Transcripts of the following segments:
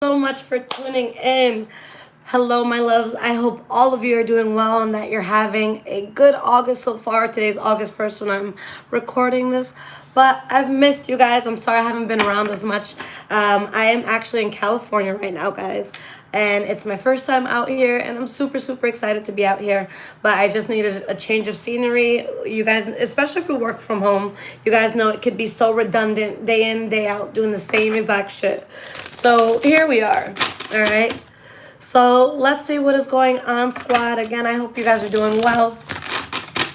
So much for tuning in. Hello, my loves. I hope all of you are doing well and that you're having a good August so far. Today's August 1st when I'm recording this. But I've missed you guys. I'm sorry I haven't been around as much. I am actually in California right now, guys. And it's my first time out here, and I'm super, super excited to be out here. But I just needed a change of scenery. You guys, especially if you work from home, you guys know it could be so redundant day in, day out, doing the same exact shit. So here we are. All right. So let's see what is going on, squad. Again, I hope you guys are doing well.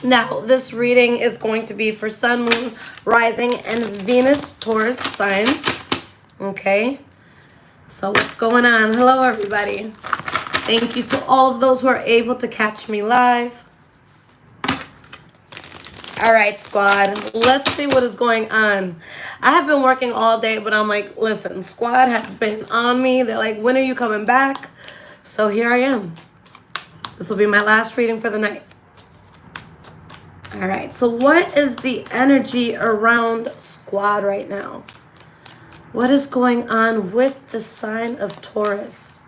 Now, this reading is going to be for Sun, Moon, Rising, and Venus Taurus signs. Okay. So what's going on? Hello, everybody. Thank you to all of those who are able to catch me live. All right, squad. Let's see what is going on. I have been working all day, but I'm like, listen, squad has been on me. They're like, when are you coming back? So here I am. This will be my last reading for the night. All right, so what is the energy around squad right now? What is going on with the sign of Taurus?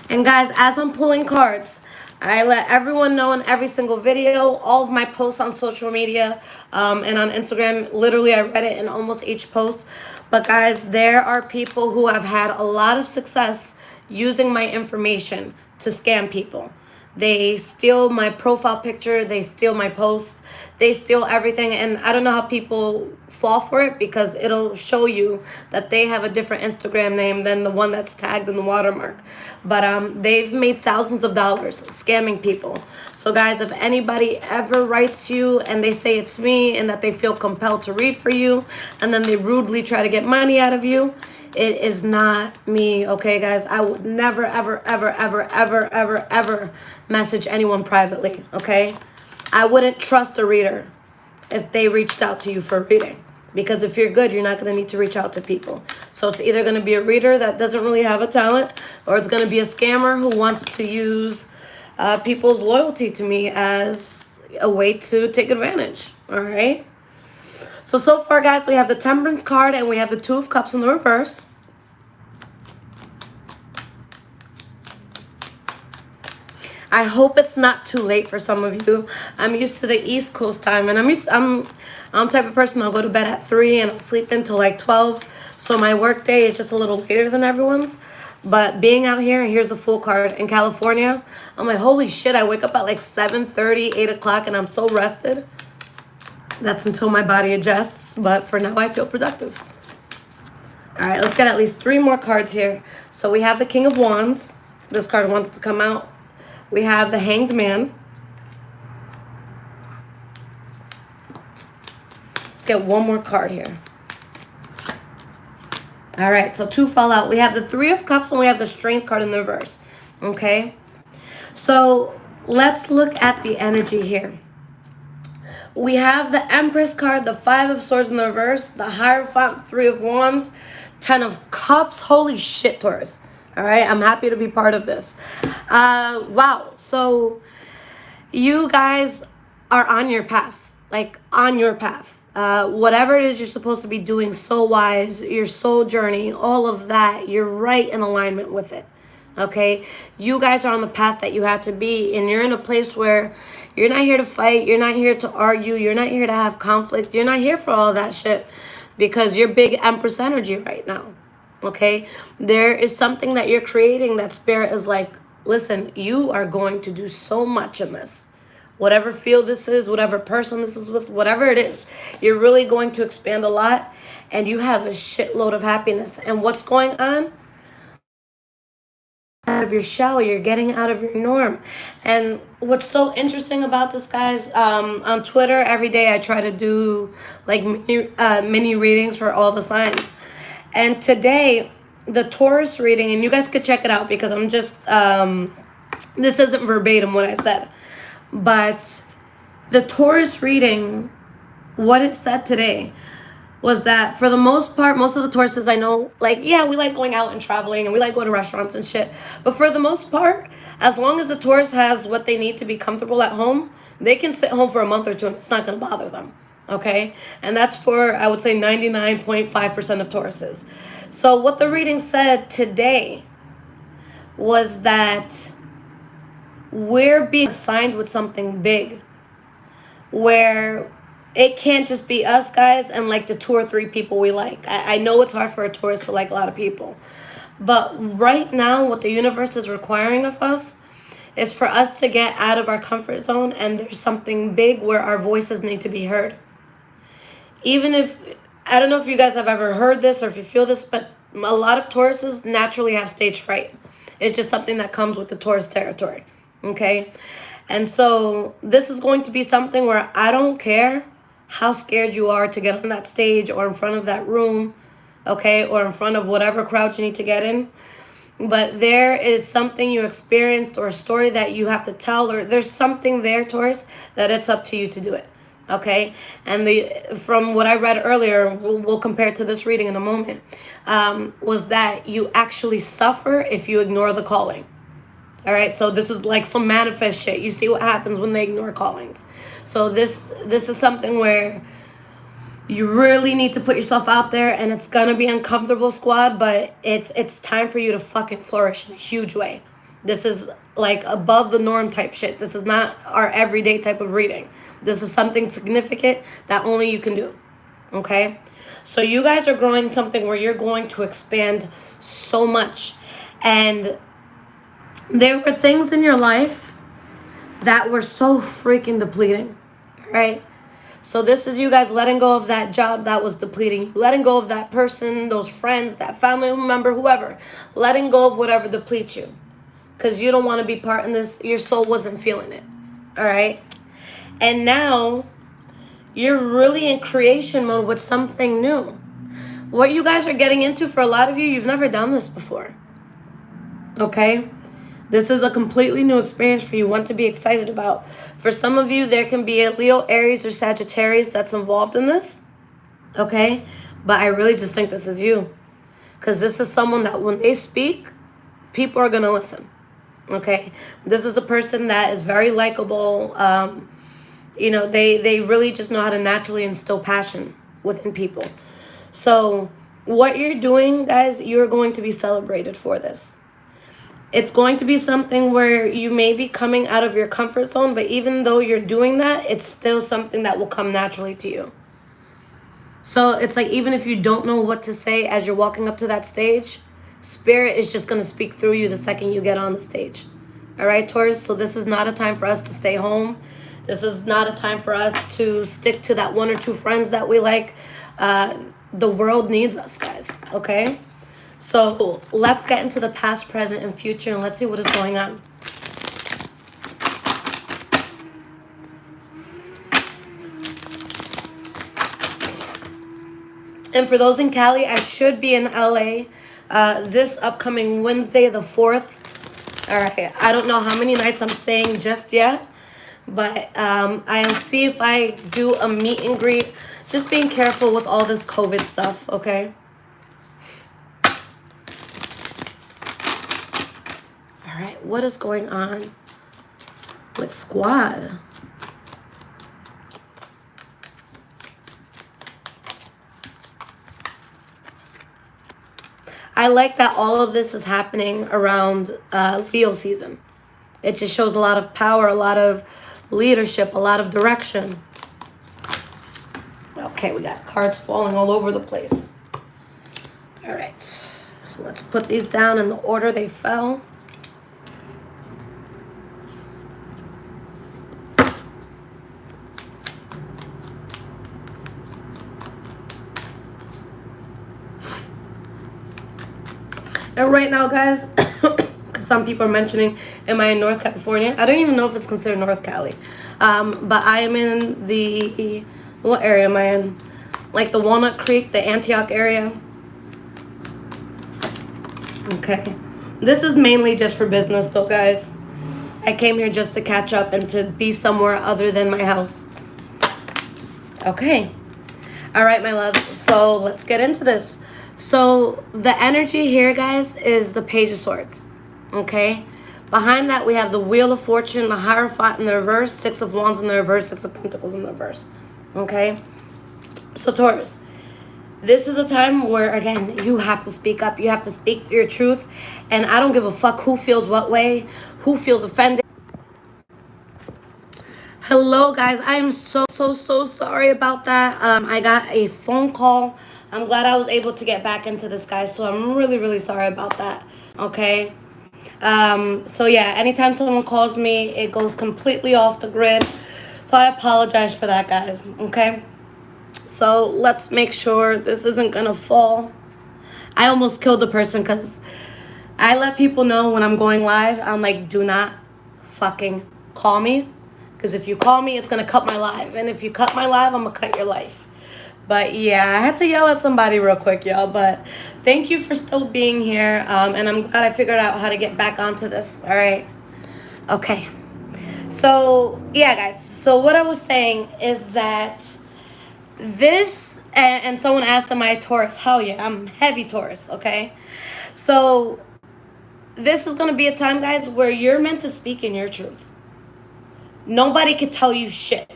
And guys, as I'm pulling cards, I let everyone know in every single video, all of my posts on social media and on Instagram. Literally, I read it in almost each post. But guys, there are people who have had a lot of success using my information to scam people. They steal my profile picture. They steal my posts. They steal everything. And I don't know how people fall for it because it'll show you that they have a different Instagram name than the one that's tagged in the watermark. But they've made thousands of dollars scamming people. So guys, if anybody ever writes you and they say it's me and that they feel compelled to read for you and then they rudely try to get money out of you, it is not me, okay, guys? I would never, ever, ever, ever, ever, ever, ever message anyone privately, okay? I wouldn't trust a reader if they reached out to you for a reading. Because if you're good, you're not going to need to reach out to people. So it's either going to be a reader that doesn't really have a talent, or it's going to be a scammer who wants to use people's loyalty to me as a way to take advantage, all right? So far, guys, we have the Temperance card and we have the Two of Cups in the reverse. I hope it's not too late for some of you. I'm used to the East Coast time, and I'm the type of person, I'll go to bed at 3 and I'll sleep until like 12. So my work day is just a little later than everyone's. But being out here, and here's the full card, in California, I'm like, holy shit, I wake up at like 7:30, 8 o'clock, and I'm so rested. That's until my body adjusts, but for now I feel productive. All right, let's get at least 3 more cards here. So we have the King of Wands. This card wanted to come out. We have the Hanged Man. Let's get one more card here. All right, so 2 fell out. We have the Three of Cups and we have the Strength card in the reverse. Okay, so let's look at the energy here. We have the Empress card, the Five of Swords in the reverse, the Hierophant, Three of Wands, 10 of Cups. Holy shit, Taurus. All right, I'm happy to be part of this. Wow, so you guys are on your path, like on your path. Whatever it is you're supposed to be doing, soul-wise, your soul journey, all of that, you're right in alignment with it. Okay, you guys are on the path that you have to be, and you're in a place where you're not here to fight, you're not here to argue, you're not here to have conflict, you're not here for all that shit because you're big Empress energy right now. Okay, there is something that you're creating that Spirit is like, listen, you are going to do so much in this. Whatever field this is, whatever person this is with, whatever it is, you're really going to expand a lot, and you have a shitload of happiness. And what's going on? Out of your shell, you're getting out of your norm. And what's so interesting about this, guys, on Twitter every day I try to do like mini readings for all the signs. And today the Taurus reading, and you guys could check it out because I'm just this isn't verbatim what I said, but the Taurus reading, what it said today was that for the most part, most of the Tauruses I know, like, yeah, we like going out and traveling and we like going to restaurants and shit. But for the most part, as long as the Taurus has what they need to be comfortable at home, they can sit home for a month or two and it's not going to bother them. Okay? And that's for, I would say, 99.5% of Tauruses. So what the reading said today was that we're being assigned with something big, where it can't just be us, guys, and like the 2 or 3 people we like. I know it's hard for a Taurus to like a lot of people, but right now what the universe is requiring of us is for us to get out of our comfort zone, and there's something big where our voices need to be heard. Even if, I don't know if you guys have ever heard this or if you feel this, but a lot of Tauruses naturally have stage fright. It's just something that comes with the Taurus territory, okay? And so this is going to be something where I don't care how scared you are to get on that stage or in front of that room, okay, or in front of whatever crowd you need to get in. But there is something you experienced or a story that you have to tell, or there's something there, Taurus, that it's up to you to do it, okay? And from what I read earlier, we'll compare to this reading in a moment, was that you actually suffer if you ignore the calling. All right, so this is like some manifest shit. You see what happens when they ignore callings. So this is something where you really need to put yourself out there, and it's gonna be uncomfortable, squad, but it's time for you to fucking flourish in a huge way. This is like above the norm type shit. This is not our everyday type of reading. This is something significant that only you can do, okay? So you guys are growing something where you're going to expand so much, and there were things in your life that were so freaking depleting, right? So this is you guys letting go of that job that was depleting you, letting go of that person, those friends, that family member, whoever, letting go of whatever depletes you, because you don't want to be part in this. Your soul wasn't feeling it, all right? And now you're really in creation mode with something new. What you guys are getting into, for a lot of you, you've never done this before, okay? This is a completely new experience for you, one to be excited about. For some of you, there can be a Leo, Aries, or Sagittarius that's involved in this, okay? But I really just think this is you, because this is someone that when they speak, people are going to listen, okay? This is a person that is very likable. You know, they really just know how to naturally instill passion within people. So what you're doing, guys, you're going to be celebrated for this. It's going to be something where you may be coming out of your comfort zone, but even though you're doing that, it's still something that will come naturally to you. So it's like, even if you don't know what to say as you're walking up to that stage, Spirit is just going to speak through you the second you get on the stage. All right, Taurus? So this is not a time for us to stay home. This is not a time for us to stick to that 1 or 2 friends that we like. The world needs us, guys, okay? So let's get into the past, present, and future, and let's see what is going on. And for those in Cali, I should be in LA this upcoming Wednesday, the 4th. All right, I don't know how many nights I'm staying just yet, but I'll see if I do a meet and greet. Just being careful with all this COVID stuff, okay? All right, what is going on with Squad? I like that all of this is happening around Leo season. It just shows a lot of power, a lot of leadership, a lot of direction. Okay, we got cards falling all over the place. All right, so let's put these down in the order they fell. And right now, guys, because some people are mentioning, am I in North California? I don't even know if it's considered North Cali. But I am in the, what area am I in? Like the Walnut Creek, the Antioch area. Okay. This is mainly just for business though, guys. I came here just to catch up and to be somewhere other than my house. Okay. All right, my loves. So let's get into this. So the energy here, guys, is the Page of Swords, okay? Behind that, we have the Wheel of Fortune, the Hierophant in the reverse, 6 of Wands in the reverse, 6 of Pentacles in the reverse, okay? So Taurus, This is a time where, again, you have to speak up. You have to speak your truth. And I don't give a fuck who feels what way, who feels offended. Hello, guys. I am so sorry about that. I got a phone call. I'm glad I was able to get back into this, guys. So I'm really sorry about that. Okay. So yeah, anytime someone calls me, it goes completely off the grid. So I apologize for that, guys. Okay. So let's make sure this isn't gonna fall. I almost killed the person because I let people know when I'm going live. I'm like, do not fucking call me. Because if you call me, it's going to cut my live. And if you cut my live, I'm going to cut your life. But yeah, I had to yell at somebody real quick, y'all. But thank you for still being here. And I'm glad I figured out how to get back onto this. All right. Okay. So, yeah, guys. So what I was saying is that this, and someone asked, am I a Taurus? Hell yeah, I'm heavy Taurus, okay? So this is going to be a time, guys, where you're meant to speak in your truth. Nobody could tell you shit.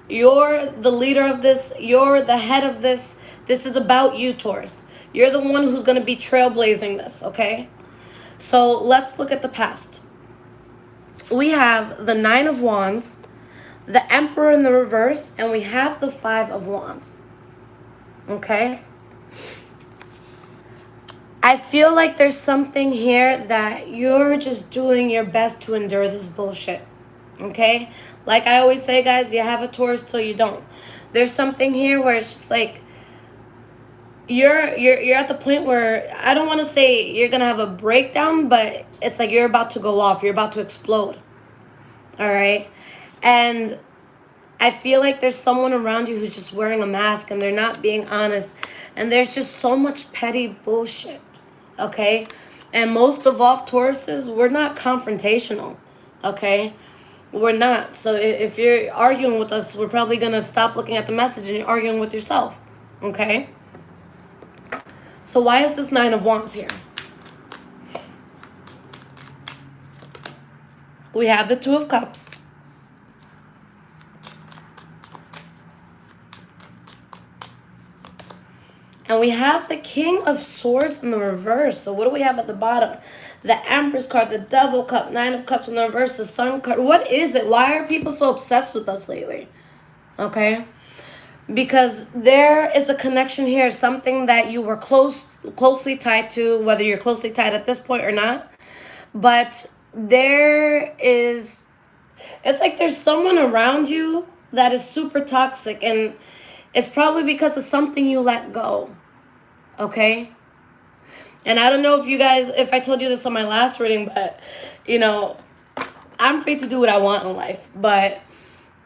You're the leader of this. You're the head of this. This is about you, Taurus. You're the one who's going to be trailblazing this, okay? So let's look at the past. We have the Nine of Wands, the Emperor in the reverse, and we have the Five of Wands, okay? I feel like there's something here that you're just doing your best to endure this bullshit. Okay? Like I always say, guys, you have a Taurus till you don't. There's something here where it's just like you're at the point where I don't want to say you're going to have a breakdown, but it's like you're about to go off. You're about to explode. All right? And I feel like there's someone around you who's just wearing a mask and they're not being honest. And there's just so much petty bullshit. Okay? And most of all, Tauruses, we're not confrontational. Okay? We're not. So if you're arguing with us, we're probably going to stop looking at the message and you're arguing with yourself. Okay? So why is this Nine of Wands here? We have the Two of Cups. And we have the King of Swords in the reverse. So what do we have at the bottom? The Empress card, the Devil cup, Nine of Cups in the reverse, the Sun card. What is it? Why are people so obsessed with us lately? Okay? Because there is a connection here, something that you were closely tied to, whether you're closely tied at this point or not. But there is, it's like there's someone around you that is super toxic, and it's probably because of something you let go. Okay? And I don't know if you guys, if I told you this on my last reading, but, you know, I'm free to do what I want in life. But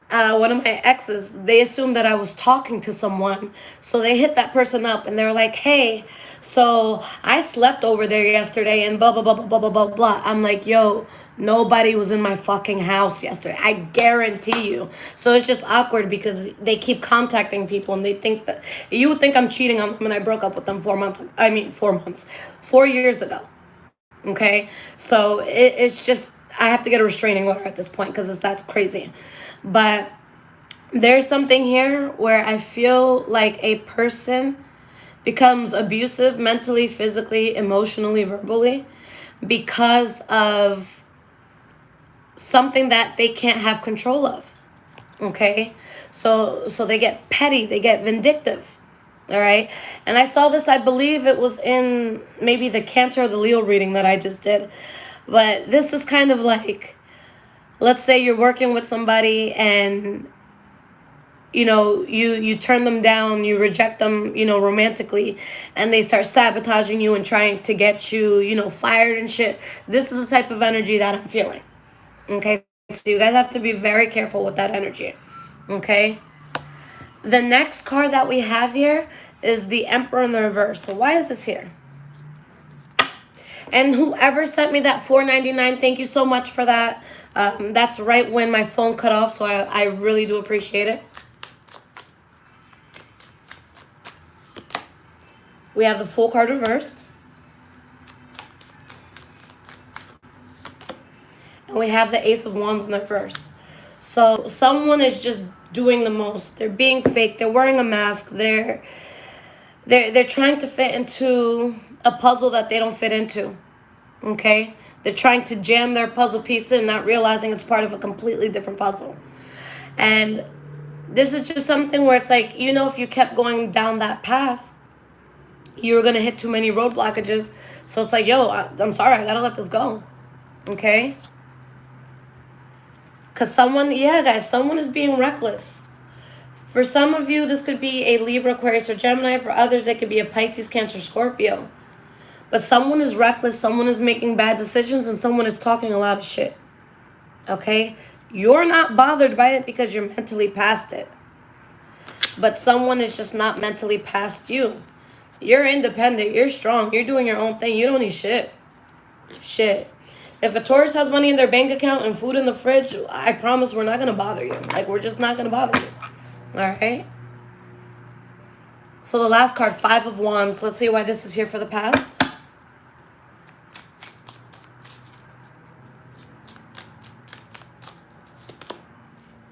one of my exes, they assumed that I was talking to someone. So they hit that person up and they were like, hey, so I slept over there yesterday and blah, blah, blah, blah, blah, blah, blah. I'm like, yo, nobody was in my fucking house yesterday. I guarantee you. So it's just awkward because they keep contacting people and they think that, you would think I'm cheating on them, and I broke up with them 4 years ago. Okay? So it's just, I have to get a restraining order at this point because that's crazy. But there's something here where I feel like a person becomes abusive mentally, physically, emotionally, verbally because of something that they can't have control of. Okay? So they get petty, they get vindictive. All right? And I saw this, I believe it was in maybe the Cancer or the Leo reading that I just did. But this is kind of like, let's say you're working with somebody and, you know, you turn them down, you reject them, you know, romantically, and they start sabotaging you and trying to get you, you know, fired and shit. This is the type of energy that I'm feeling. Okay? So you guys have to be very careful with that energy. Okay? The next card that we have here is the Emperor in the reverse. So why is this here? And whoever sent me that $4.99, thank you so much for that. That's right when my phone cut off, so I really do appreciate it. We have the Fool card reversed. And we have the Ace of Wands in the reverse. So someone is just doing the most. They're being fake. They're wearing a mask. They're They're trying to fit into a puzzle that they don't fit into. Okay? They're trying to jam their puzzle piece in, not realizing it's part of a completely different puzzle. And this is just something where it's like, you know, if you kept going down that path, you were going to hit too many road blockages. So it's like, yo, I'm sorry, I got to let this go. Okay? Because someone, yeah, guys, someone is being reckless. For some of you, this could be a Libra, Aquarius, or Gemini. For others, it could be a Pisces, Cancer, Scorpio. But someone is reckless, someone is making bad decisions, and someone is talking a lot of shit. Okay? You're not bothered by it because you're mentally past it. But someone is just not mentally past you. You're independent, you're strong, you're doing your own thing. You don't need shit. Shit. If a Taurus has money in their bank account and food in the fridge, I promise we're not going to bother you. Like, we're just not going to bother you. Alright? So the last card, 5 of Wands. Let's see why this is here for the past.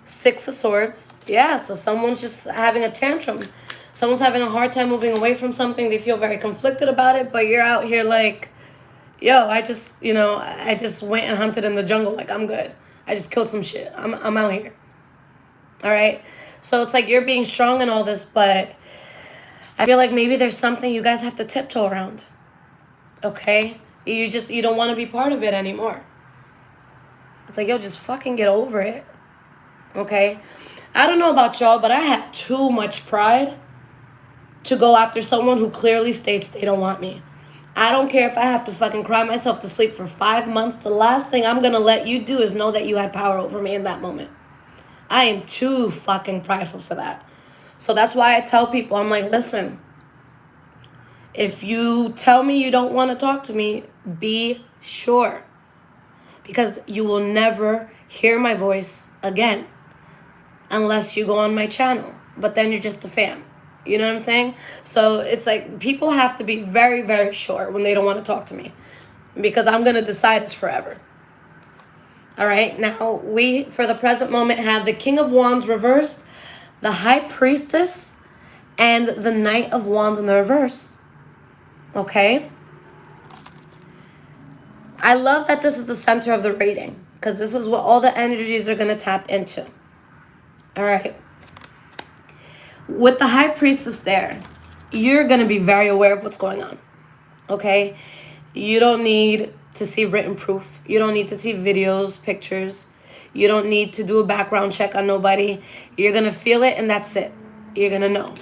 Six of Swords. Yeah, so someone's just having a tantrum. Someone's having a hard time moving away from something. They feel very conflicted about it, but you're out here like, yo, I just went and hunted in the jungle. Like, I'm good. I just killed some shit. I'm out here. All right? So it's like you're being strong in all this, but I feel like maybe there's something you guys have to tiptoe around. Okay? You don't want to be part of it anymore. It's like, yo, just fucking get over it. Okay? I don't know about y'all, but I have too much pride to go after someone who clearly states they don't want me. I don't care if I have to fucking cry myself to sleep for 5 months. The last thing I'm going to let you do is know that you had power over me in that moment. I am too fucking prideful for that. So that's why I tell people, I'm like, listen, if you tell me you don't want to talk to me, be sure. Because you will never hear my voice again unless you go on my channel. But then you're just a fan. You know what I'm saying? So it's like people have to be very, very sure when they don't want to talk to me. Because I'm going to decide it's forever. All right, now we, for the present moment, have the King of Wands reversed, the High Priestess, and the Knight of Wands in the reverse. Okay? I love that this is the center of the reading, because this is what all the energies are going to tap into. All right. With the High Priestess there, you're going to be very aware of what's going on. Okay? You don't need to see written proof. You don't need to see videos, pictures. You don't need to do a background check on nobody. You're going to feel it and that's it. You're going to know.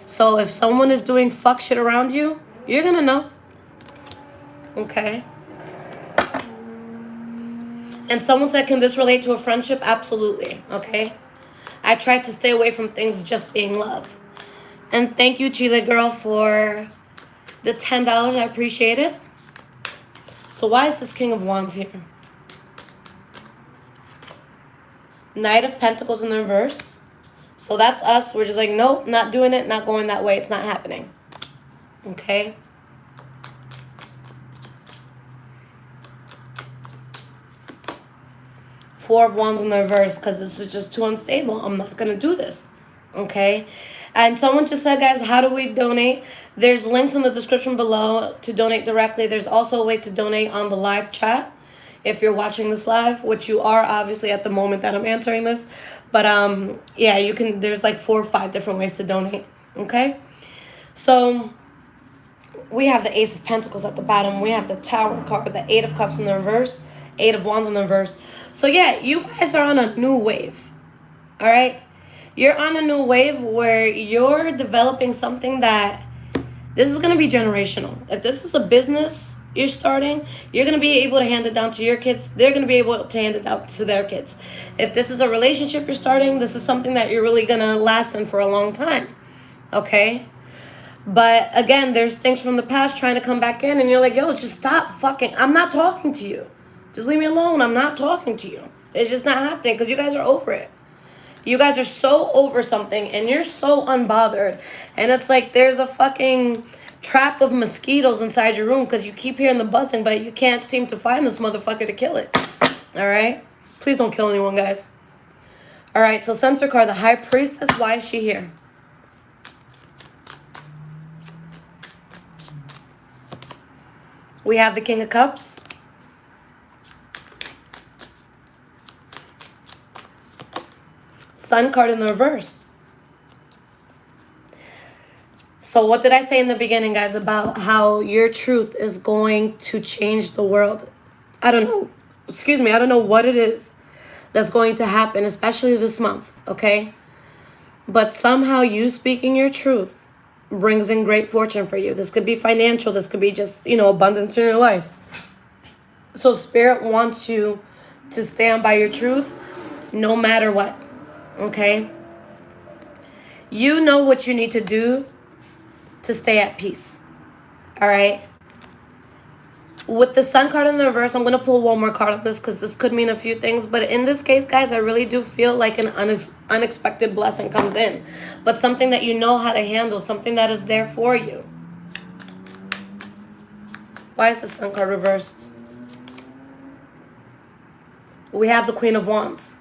So if someone is doing fuck shit around you, you're going to know. Okay? And someone said, can this relate to a friendship? Absolutely. Okay? I tried to stay away from things just being love. And thank you, Chile Girl, for the $10. I appreciate it. So why is this King of Wands here? Knight of Pentacles in the reverse. So that's us. We're just like, nope, not doing it, not going that way. It's not happening. Okay? Four of Wands in the reverse, because this is just too unstable. I'm not going to do this. Okay? And someone just said, guys, how do we donate? There's links in the description below to donate directly. There's also a way to donate on the live chat if you're watching this live, which you are obviously at the moment that I'm answering this. But yeah, you can. There's like 4 or 5 different ways to donate. Okay? So we have the Ace of Pentacles at the bottom. We have the Tower card, the 8 of Cups in the reverse, 8 of Wands in the reverse. So yeah, you guys are on a new wave. All right? You're on a new wave where you're developing something that this is going to be generational. If this is a business you're starting, you're going to be able to hand it down to your kids. They're going to be able to hand it down to their kids. If this is a relationship you're starting, this is something that you're really going to last in for a long time. Okay? But again, there's things from the past trying to come back in and you're like, yo, just stop fucking. I'm not talking to you. Just leave me alone. I'm not talking to you. It's just not happening because you guys are over it. You guys are so over something and you're so unbothered. And it's like there's a fucking trap of mosquitoes inside your room because you keep hearing the buzzing, but you can't seem to find this motherfucker to kill it. All right? Please don't kill anyone, guys. All right, so censor card, the High Priestess. Why is she here? We have the King of Cups. Sun card in the reverse. So what did I say in the beginning, guys, about how your truth is going to change the world? I don't know. Excuse me. I don't know what it is that's going to happen, especially this month, okay? But somehow you speaking your truth brings in great fortune for you. This could be financial. This could be just, abundance in your life. So Spirit wants you to stand by your truth no matter what, okay? You know what you need to do to stay at peace, all right? With the Sun card in the reverse, I'm going to pull one more card on this because this could mean a few things. But in this case, guys, I really do feel like an unexpected blessing comes in. But something that you know how to handle, something that is there for you. Why is the Sun card reversed? We have the Queen of Wands.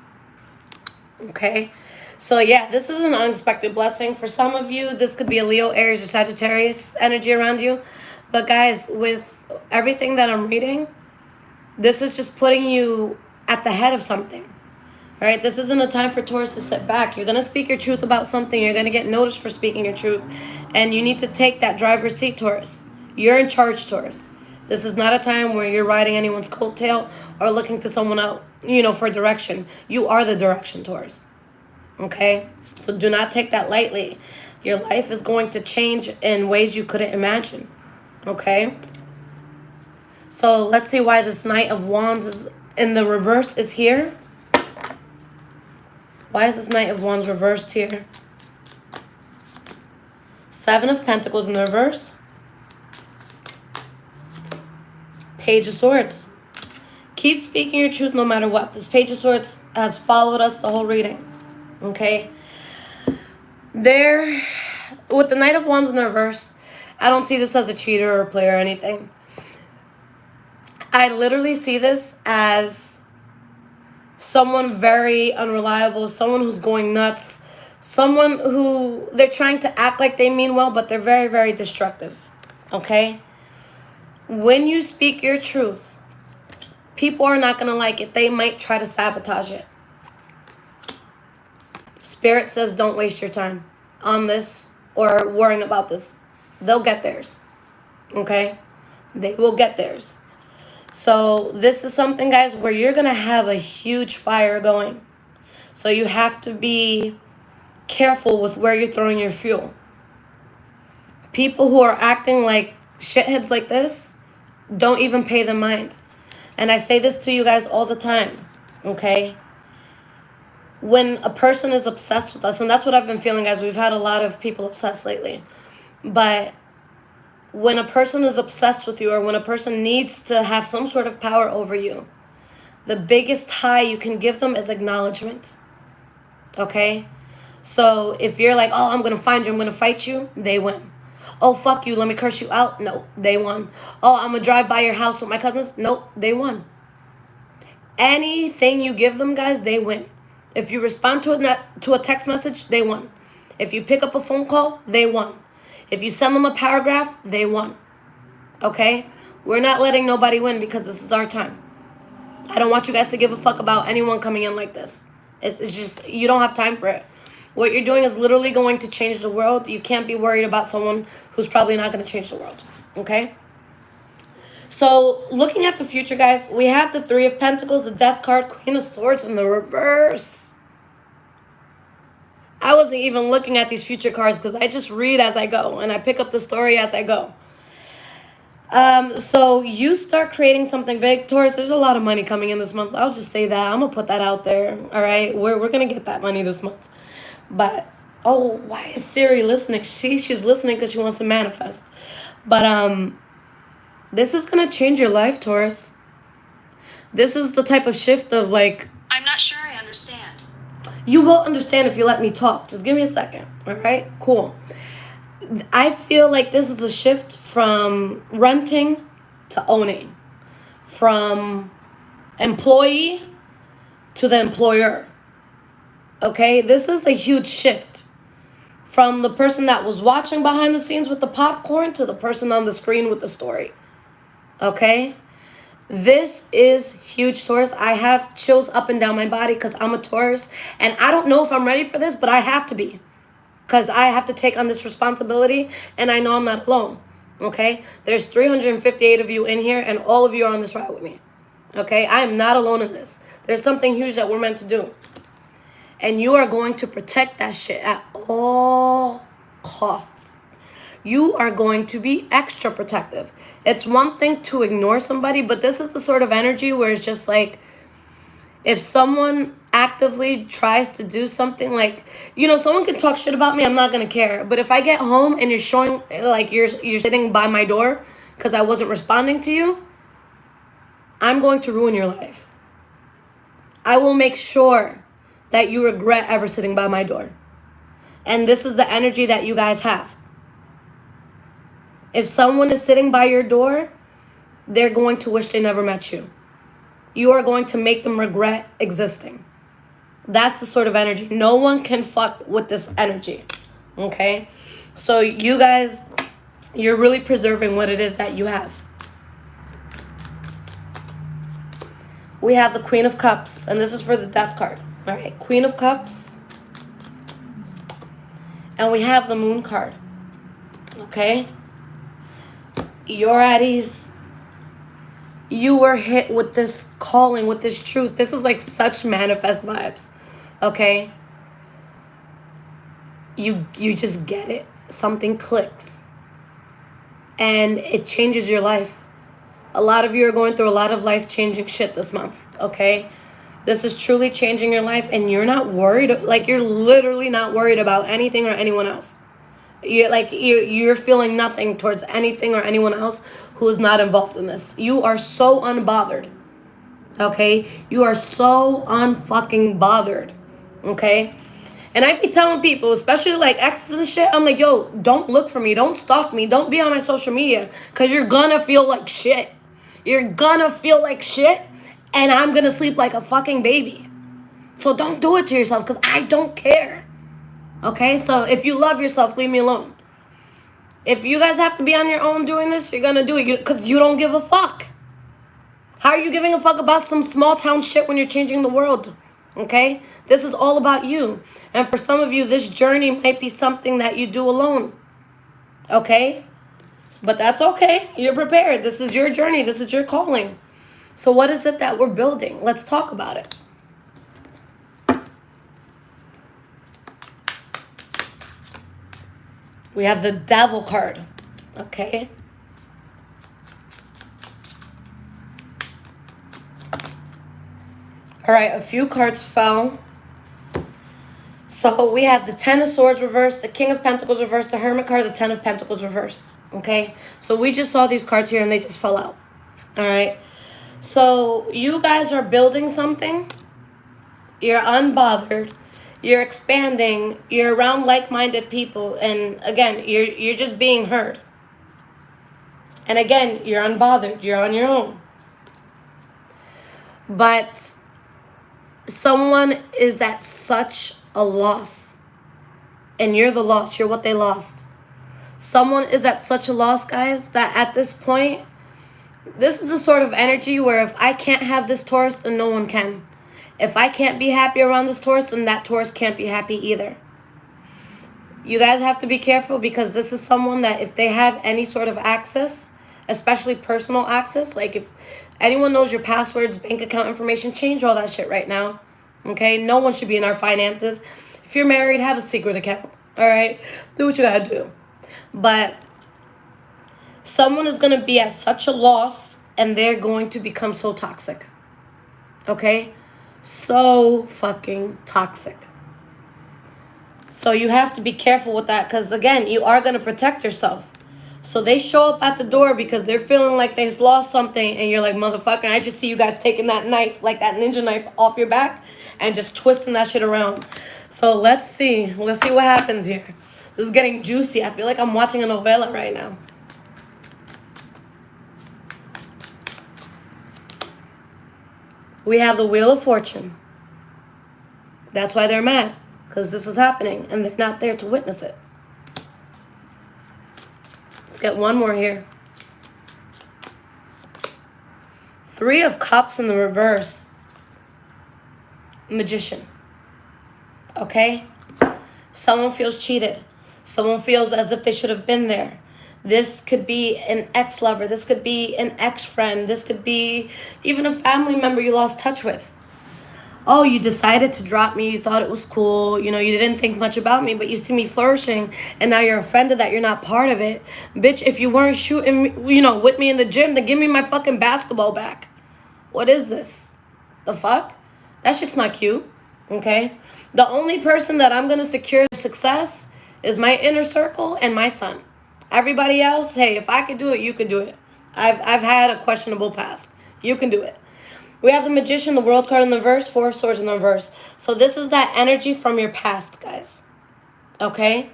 Okay? So, yeah, this is an unexpected blessing. For some of you, this could be a Leo, Aries, or Sagittarius energy around you. But, guys, with everything that I'm reading, this is just putting you at the head of something. All right? This isn't a time for Taurus to sit back. You're going to speak your truth about something. You're going to get noticed for speaking your truth. And you need to take that driver's seat, Taurus. You're in charge, Taurus. This is not a time where you're riding anyone's coattail or looking to someone out, for direction. You are the direction, Taurus. Okay? So do not take that lightly. Your life is going to change in ways you couldn't imagine. Okay? So let's see why this Knight of Wands is in the reverse is here. Why is this Knight of Wands reversed here? Seven of Pentacles in the reverse. Page of Swords. Keep speaking your truth no matter what. This Page of Swords has followed us the whole reading. Okay? With the Knight of Wands in the reverse, I don't see this as a cheater or a player or anything. I literally see this as someone very unreliable, someone who's going nuts, someone who they're trying to act like they mean well, but they're very, very destructive. Okay? When you speak your truth, people are not going to like it. They might try to sabotage it. Spirit says don't waste your time on this or worrying about this. They'll get theirs. Okay? They will get theirs. So this is something, guys, where you're going to have a huge fire going. So you have to be careful with where you're throwing your fuel. People who are acting like shitheads like this, don't even pay them mind. And I say this to you guys all the time, okay? When a person is obsessed with us, and that's what I've been feeling, guys. We've had a lot of people obsessed lately. But when a person is obsessed with you or when a person needs to have some sort of power over you, the biggest high you can give them is acknowledgement. Okay? So if you're like, oh, I'm going to find you, I'm going to fight you, they win. Oh, fuck you, let me curse you out. Nope, they won. Oh, I'm going to drive by your house with my cousins. Nope, they won. Anything you give them, guys, they win. If you respond to a text message, they won. If you pick up a phone call, they won. If you send them a paragraph, they won. Okay? We're not letting nobody win because this is our time. I don't want you guys to give a fuck about anyone coming in like this. It's just, you don't have time for it. What you're doing is literally going to change the world. You can't be worried about someone who's probably not going to change the world. Okay? So, looking at the future, guys, we have the Three of Pentacles, the Death card, Queen of Swords in the reverse. I wasn't even looking at these future cards because I just read as I go and I pick up the story as I go. So you start creating something big. Taurus, there's a lot of money coming in this month. I'll just say that. I'm going to put that out there. All right? We're going to get that money this month. But, oh, why is Siri listening? She's listening because she wants to manifest. But this is going to change your life, Taurus. This is the type of shift of like... I'm not sure I understand. You will understand if you let me talk. Just give me a second. All right? Cool. I feel like this is a shift from renting to owning. From employee to the employer. Okay? This is a huge shift. From the person that was watching behind the scenes with the popcorn to the person on the screen with the story. Okay? This is huge, Taurus. I have chills up and down my body because I'm a Taurus. And I don't know if I'm ready for this, but I have to be. Because I have to take on this responsibility. And I know I'm not alone. Okay? There's 358 of you in here. And all of you are on this ride with me. Okay? I am not alone in this. There's something huge that we're meant to do. And you are going to protect that shit at all costs. You are going to be extra protective. It's one thing to ignore somebody, but this is the sort of energy where it's just like, if someone actively tries to do something, like, you know, someone can talk shit about me, I'm not going to care. But if I get home and you're showing, like, you're sitting by my door because I wasn't responding to you, I'm going to ruin your life. I will make sure that you regret ever sitting by my door. And this is the energy that you guys have. If someone is sitting by your door, they're going to wish they never met you. You are going to make them regret existing. That's the sort of energy. No one can fuck with this energy. Okay? So you guys, you're really preserving what it is that you have. We have the Queen of Cups, and this is for the Death card. All right, Queen of Cups. And we have the Moon card. Okay? You're at ease. You were hit with this calling, with this truth. This is like such manifest vibes. Okay? You just get it. Something clicks. And it changes your life. A lot of you are going through a lot of life-changing shit this month. Okay? This is truly changing your life, and you're not worried. Like, you're literally not worried about anything or anyone else. You're feeling nothing towards anything or anyone else who is not involved in this. You are so unbothered. Okay? You are so unfucking bothered. Okay? And I be telling people, especially like exes and shit, I'm like, yo, don't look for me. Don't stalk me. Don't be on my social media. Because you're gonna feel like shit. You're gonna feel like shit. And I'm gonna sleep like a fucking baby. So don't do it to yourself, because I don't care. Okay, so if you love yourself, leave me alone. If you guys have to be on your own doing this, you're gonna do it because you don't give a fuck. How are you giving a fuck about some small town shit when you're changing the world? Okay, this is all about you. And for some of you, this journey might be something that you do alone. Okay, but that's okay. You're prepared. This is your journey. This is your calling. So what is it that we're building? Let's talk about it. We have the Devil card, okay? All right, a few cards fell. So we have the Ten of Swords reversed, the King of Pentacles reversed, the Hermit card, the Ten of Pentacles reversed, okay? So we just saw these cards here and they just fell out, all right? So you guys are building something. You're unbothered. You're expanding. You're around like-minded people. And again, you're just being heard. And again, you're unbothered. You're on your own. But someone is at such a loss. And you're the loss. You're what they lost. Someone is at such a loss, guys, that at this point, this is the sort of energy where if I can't have this Taurus, then no one can. If I can't be happy around this Taurus, then that Taurus can't be happy either. You guys have to be careful, because this is someone that if they have any sort of access, especially personal access, like if anyone knows your passwords, bank account information, change all that shit right now. Okay? No one should be in our finances. If you're married, have a secret account. All right? Do what you gotta do. But someone is going to be at such a loss, and they're going to become so toxic. Okay? So fucking toxic. So you have to be careful with that, because again, you are going to protect yourself. So they show up at the door because they're feeling like they've lost something, and you're like, motherfucker, I just see you guys taking that knife, like that ninja knife, off your back and just twisting that shit around. So let's see what happens here. This is getting juicy. I feel like I'm watching a novela right now. We have the Wheel of Fortune. That's why they're mad, because this is happening and they're not there to witness it. Let's get one more here. Three of Cups in the reverse. Magician. Okay? Someone feels cheated. Someone feels as if they should have been there. This could be an ex-lover. This could be an ex-friend. This could be even a family member you lost touch with. Oh, you decided to drop me. You thought it was cool. You know, you didn't think much about me, but you see me flourishing, and now you're offended that you're not part of it. Bitch, if you weren't shooting, you know, with me in the gym, then give me my fucking basketball back. What is this? The fuck? That shit's not cute, okay? The only person that I'm going to secure success is my inner circle and my son. Everybody else, hey, if I could do it, you could do it. I've had a questionable past. You can do it. We have the Magician, the World card in the reverse, Four of Swords in the reverse. So this is that energy from your past, guys. Okay?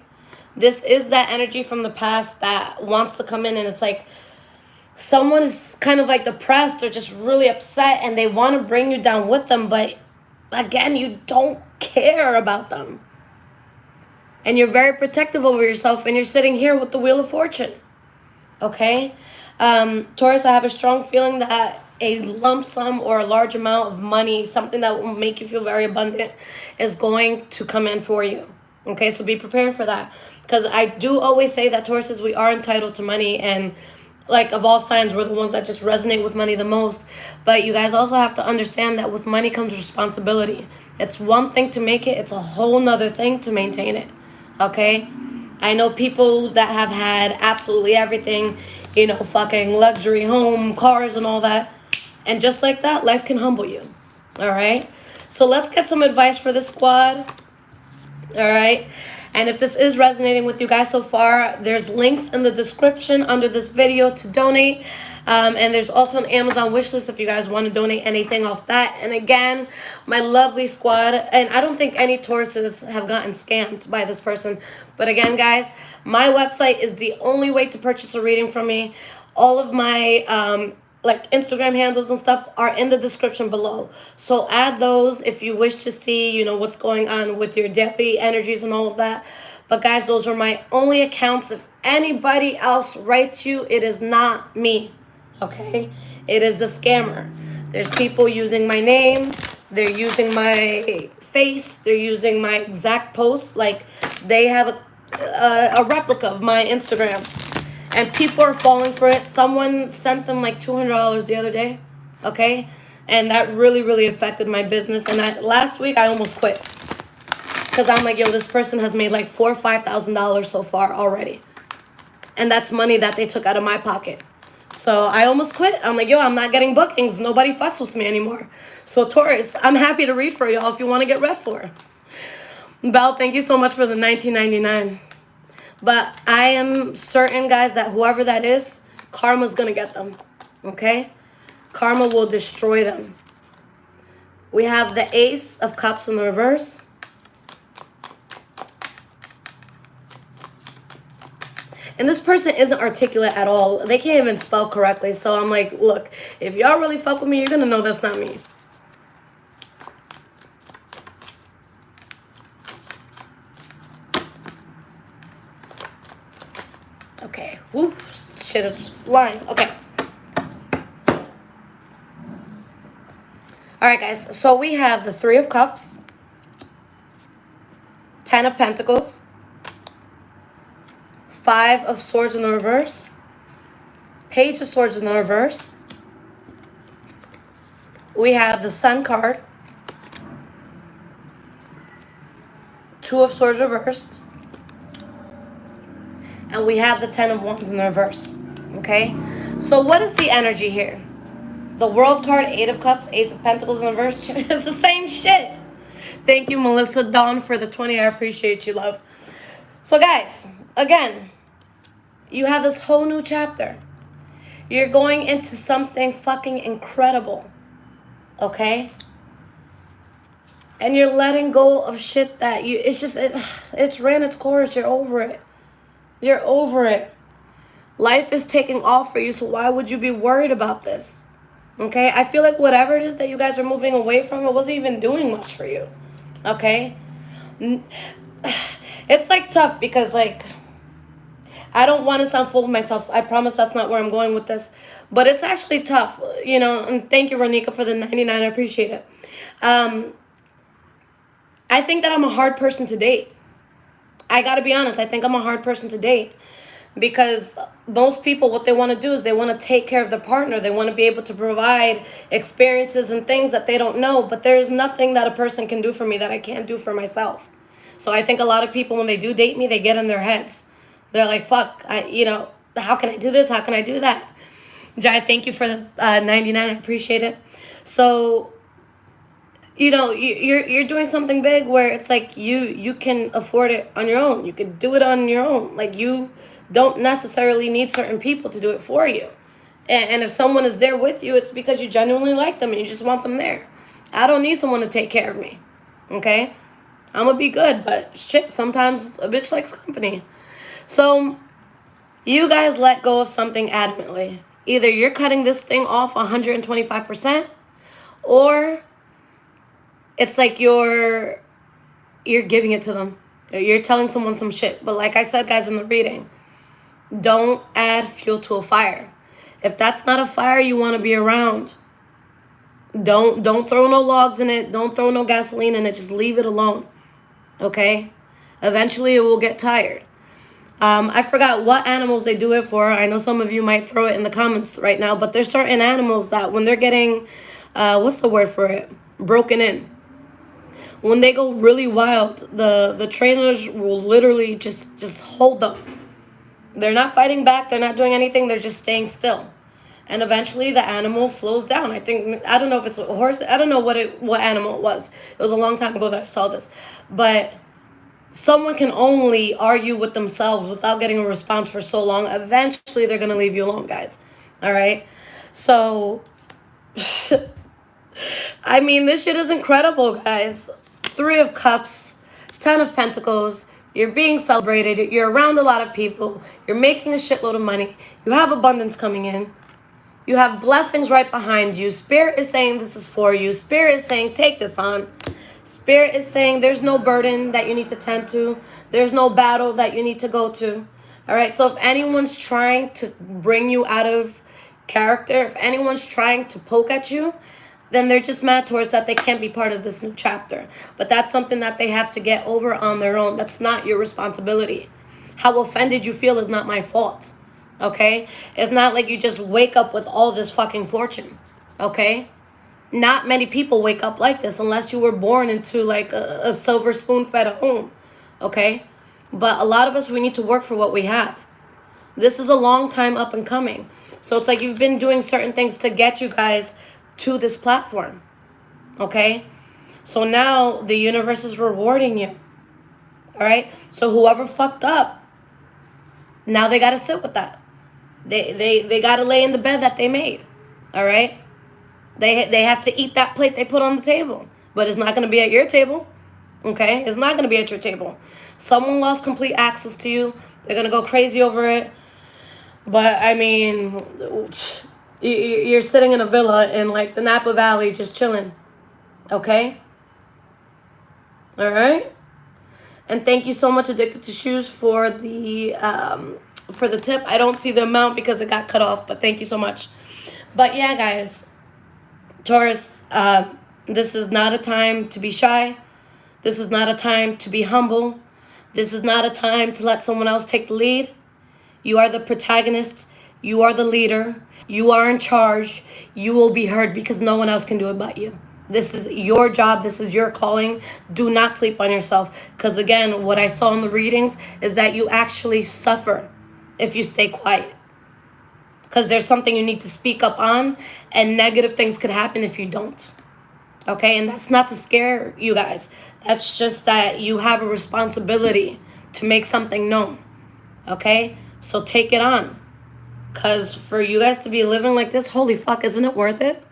This is that energy from the past that wants to come in, and it's like someone is kind of like depressed or just really upset, and they want to bring you down with them, but again, you don't care about them. And you're very protective over yourself, and you're sitting here with the Wheel of Fortune. Okay? Taurus, I have a strong feeling that a lump sum or a large amount of money, something that will make you feel very abundant, is going to come in for you. Okay, so be prepared for that. Because I do always say that Tauruses, we are entitled to money, and like of all signs, we're the ones that just resonate with money the most. But you guys also have to understand that with money comes responsibility. It's one thing to make it, it's a whole nother thing to maintain it. Okay? I know people that have had absolutely everything, you know, fucking luxury home, cars and all that. And just like that, life can humble you. All right? So let's get some advice for this squad. All right? And if this is resonating with you guys so far, there's links in the description under this video to donate. And there's also an Amazon wishlist if you guys want to donate anything off that. And again, my lovely squad, and I don't think any Tauruses have gotten scammed by this person. But again, guys, my website is the only way to purchase a reading from me. All of my like Instagram handles and stuff are in the description below. So add those if you wish to see, you know, what's going on with your daily energies and all of that. But guys, those are my only accounts. If anybody else writes you, it is not me. Okay? It is a scammer. There's people using my name. They're using my face. They're using my exact posts. Like they have a replica of my Instagram. And people are falling for it. Someone sent them like $200 the other day. Okay? And that really, really affected my business. And last week, I almost quit. Because I'm like, yo, this person has made like $4,000 or $5,000 so far already. And that's money that they took out of my pocket. So I almost quit. I'm like, yo, I'm not getting bookings. Nobody fucks with me anymore. So Taurus, I'm happy to read for y'all if you want to get read for. Belle, thank you so much for the $19.99. But I am certain, guys, that whoever that is, karma's going to get them. Okay? Karma will destroy them. We have the Ace of Cups in the reverse. And this person isn't articulate at all. They can't even spell correctly. So I'm like, look, if y'all really fuck with me, you're going to know that's not me. Okay. Whoops. Shit is flying. Okay. Alright, guys. So we have the Three of Cups. 10 of Pentacles. 5 of Swords in the reverse. Page of Swords in the reverse. We have the Sun card. 2 of Swords reversed. And we have the 10 of Wands in the reverse. Okay? So what is the energy here? The World card, 8 of Cups, Ace of Pentacles in the reverse. It's the same shit. Thank you, Melissa Dawn, for the 20. I appreciate you, love. So, guys, again, you have this whole new chapter. You're going into something fucking incredible. Okay? And you're letting go of shit that you... It's ran its course. You're over it. You're over it. Life is taking off for you, so why would you be worried about this? Okay? I feel like whatever it is that you guys are moving away from, it wasn't even doing much for you. Okay? It's like tough because like I don't want to sound full of myself. I promise that's not where I'm going with this. But it's actually tough, you know, and thank you, Ronika, for the 99. I appreciate it. I think that I'm a hard person to date. I got to be honest. I think I'm a hard person to date because most people, what they want to do is they want to take care of their partner. They want to be able to provide experiences and things that they don't know. But there's nothing that a person can do for me that I can't do for myself. So I think a lot of people, when they do date me, they get in their heads. They're like, fuck, how can I do this? How can I do that? Jai, thank you for the 99. I appreciate it. So, you know, you're doing something big where it's like you can afford it on your own. You can do it on your own. Like, you don't necessarily need certain people to do it for you. And if someone is there with you, it's because you genuinely like them and you just want them there. I don't need someone to take care of me. Okay? I'm gonna be good, but shit, sometimes a bitch likes company. So, you guys let go of something adamantly. Either you're cutting this thing off 125%, or it's like you're giving it to them. You're telling someone some shit. But like I said, guys, in the reading, don't add fuel to a fire. If that's not a fire you want to be around, don't throw no logs in it. Don't throw no gasoline in it. Just leave it alone. Okay? Eventually it will get tired. I forgot what animals they do it for. I know some of you might throw it in the comments right now, but there's certain animals that when they're getting, what's the word for it? Broken in. When they go really wild, the trainers will literally just hold them. They're not fighting back. They're not doing anything. They're just staying still. And eventually the animal slows down. I don't know if it's a horse. I don't know what animal it was. It was a long time ago that I saw this. But someone can only argue with themselves without getting a response for so long. Eventually, they're going to leave you alone, guys. All right? So, I mean, this shit is incredible, guys. 3 of Cups, 10 of Pentacles. You're being celebrated. You're around a lot of people. You're making a shitload of money. You have abundance coming in. You have blessings right behind you. Spirit is saying this is for you. Spirit is saying take this on. Spirit is saying there's no burden that you need to tend to. There's no battle that you need to go to. All right. So if anyone's trying to bring you out of character, if anyone's trying to poke at you, then they're just mad towards that they can't be part of this new chapter. But that's something that they have to get over on their own. That's not your responsibility. How offended you feel is not my fault. Okay? It's not like you just wake up with all this fucking fortune. Okay? Not many people wake up like this unless you were born into like a silver spoon-fed home, okay? But a lot of us, we need to work for what we have. This is a long time up and coming. So it's like you've been doing certain things to get you guys to this platform, okay? So now the universe is rewarding you, all right? So whoever fucked up, now they got to sit with that. They got to lay in the bed that they made, all right? They have to eat that plate they put on the table. But it's not going to be at your table. Okay? It's not going to be at your table. Someone lost complete access to you. They're going to go crazy over it. But, I mean, you're sitting in a villa in, like, the Napa Valley just chilling. Okay? All right? And thank you so much, Addicted to Shoes, for the tip. I don't see the amount because it got cut off. But thank you so much. But, yeah, guys. Taurus, this is not a time to be shy. This is not a time to be humble. This is not a time to let someone else take the lead. You are the protagonist. You are the leader. You are in charge. You will be heard because no one else can do it but you. This is your job. This is your calling. Do not sleep on yourself. Because again, what I saw in the readings is that you actually suffer if you stay quiet. Because there's something you need to speak up on, and negative things could happen if you don't. Okay? And that's not to scare you guys. That's just that you have a responsibility to make something known. Okay? So take it on. Because for you guys to be living like this, holy fuck, isn't it worth it?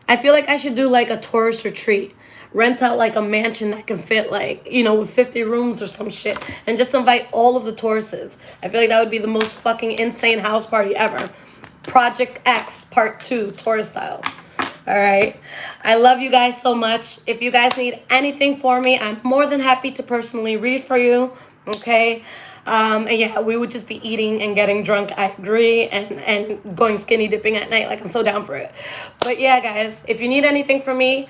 I feel like I should do like a tourist retreat. Rent out like a mansion that can fit like, you know, with 50 rooms or some shit. And just invite all of the Tauruses. I feel like that would be the most fucking insane house party ever. Project X Part 2, Taurus style. Alright? I love you guys so much. If you guys need anything for me, I'm more than happy to personally read for you. Okay? And yeah, we would just be eating and getting drunk. I agree. And going skinny dipping at night. Like, I'm so down for it. But yeah, guys, if you need anything from me,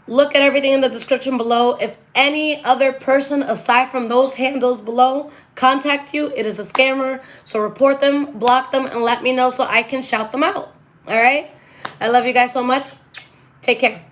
look at everything in the description below. If any other person aside from those handles below contact you, it is a scammer. So report them, block them, and let me know so I can shout them out. All right? I love you guys so much. Take care.